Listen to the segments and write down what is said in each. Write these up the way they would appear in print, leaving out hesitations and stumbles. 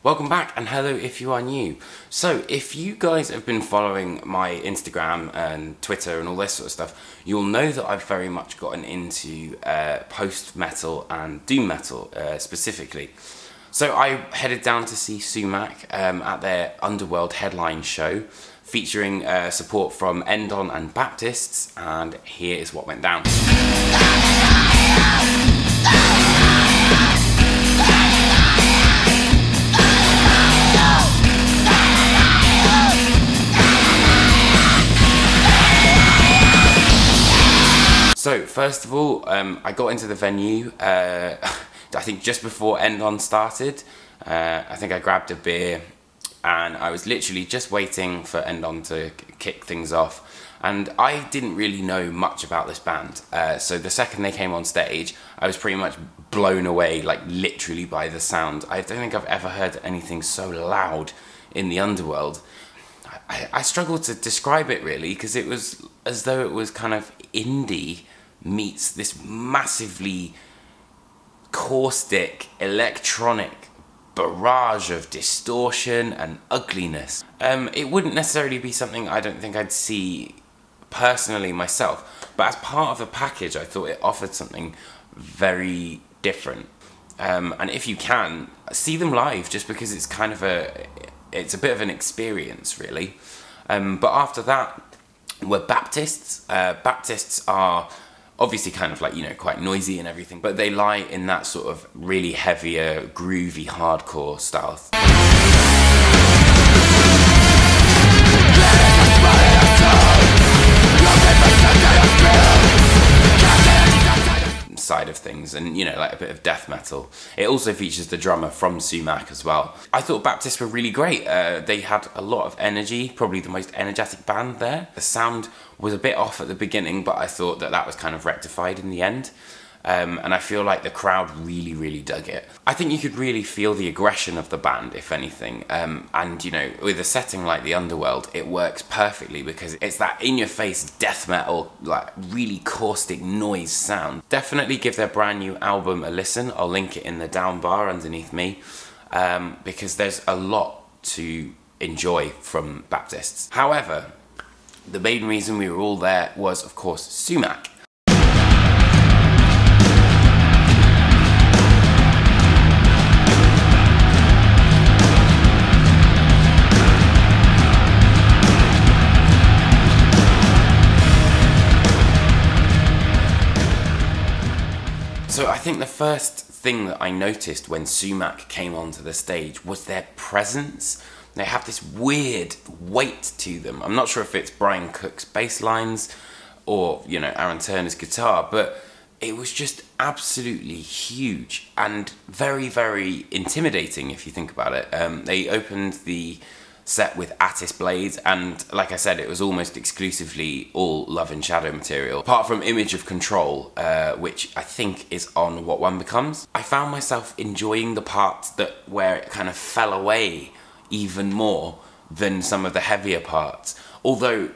Welcome back, and hello if you are new. So if you guys have been following my Instagram and Twitter and all this sort of stuff, you'll know that I've very much gotten into post-metal and doom metal specifically. So I headed down to see Sumac at their Underworld headline show, featuring support from Endon and Baptists, and here is what went down. So first of all, I got into the venue, I think just before Endon started. I think I grabbed a beer and I was literally just waiting for Endon to kick things off. And I didn't really know much about this band. So the second they came on stage, I was pretty much blown away, like literally by the sound. I don't think I've ever heard anything so loud in the Underworld. I struggled to describe it really, because it was as though it was kind of indie meets this massively caustic electronic barrage of distortion and ugliness. It wouldn't necessarily be something I don't think I'd see personally myself, but as part of a package I thought it offered something very different. And if you can, see them live, just because it's kind of it's a bit of an experience really. But after that, we're Baptists. Baptists are obviously kind of like, you know, quite noisy and everything, but they lie in that sort of really heavier, groovy, hardcore style side of things, and you know, like a bit of death metal. It also features the drummer from Sumac as well. I thought Baptists were really great. They had a lot of energy, probably the most energetic band there. The sound was a bit off at the beginning, but I thought that was kind of rectified in the end. And I feel like the crowd really dug it. I think you could really feel the aggression of the band, if anything. And you know, with a setting like the Underworld, it works perfectly because it's that in-your-face death metal, like really caustic noise sound. Definitely give their brand new album a listen. I'll link it in the down bar underneath me, because there's a lot to enjoy from Baptists. However, the main reason we were all there was, of course, Sumac. So I think the first thing that I noticed when Sumac came onto the stage was their presence. They have this weird weight to them. I'm not sure if it's Brian Cook's bass lines or, you know, Aaron Turner's guitar, but it was just absolutely huge and very intimidating if you think about it. They opened the set with Attis Blades, and like I said, it was almost exclusively all Love and Shadow material, apart from Image of Control, which I think is on What One Becomes. I found myself enjoying the parts where it kind of fell away even more than some of the heavier parts, although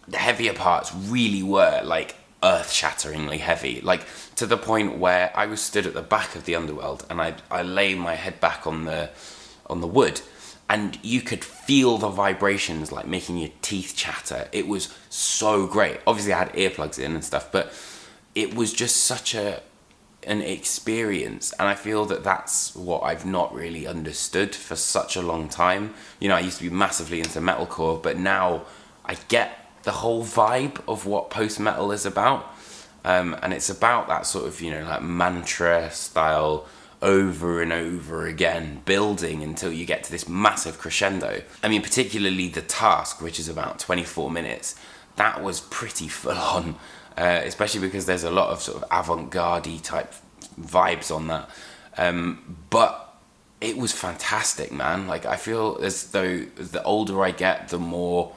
the heavier parts really were like earth-shatteringly heavy, like to the point where I was stood at the back of the Underworld and I lay my head back on the wood, and you could feel the vibrations like making your teeth chatter. It was so great. Obviously I had earplugs in and stuff, but it was just such an experience, and I feel that that's what I've not really understood for such a long time. You know, I used to be massively into metalcore, but now I get the whole vibe of what post-metal is about, and it's about that sort of, you know, like mantra style, over and over again, building until you get to this massive crescendo. I mean, particularly The Task, which is about 24 minutes, that was pretty full on, especially because there's a lot of sort of avant-garde-y type vibes on that. But it was fantastic, man. Like, I feel as though the older I get, the more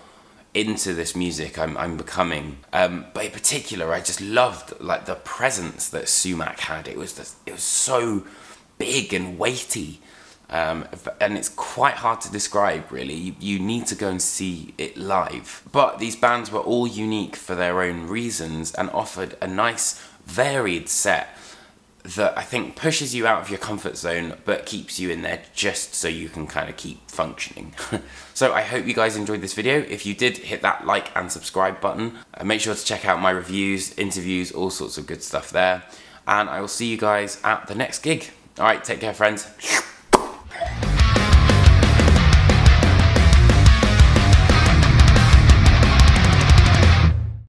into this music I'm becoming. But in particular, I just loved like the presence that Sumac had. It was so big and weighty, and it's quite hard to describe really. You need to go and see it live. But these bands were all unique for their own reasons and offered a nice varied set that I think pushes you out of your comfort zone but keeps you in there just so you can kind of keep functioning. So I hope you guys enjoyed this video. If you did, hit that like and subscribe button. Make sure to check out my reviews, interviews, all sorts of good stuff there. And I will see you guys at the next gig. Alright, take care friends.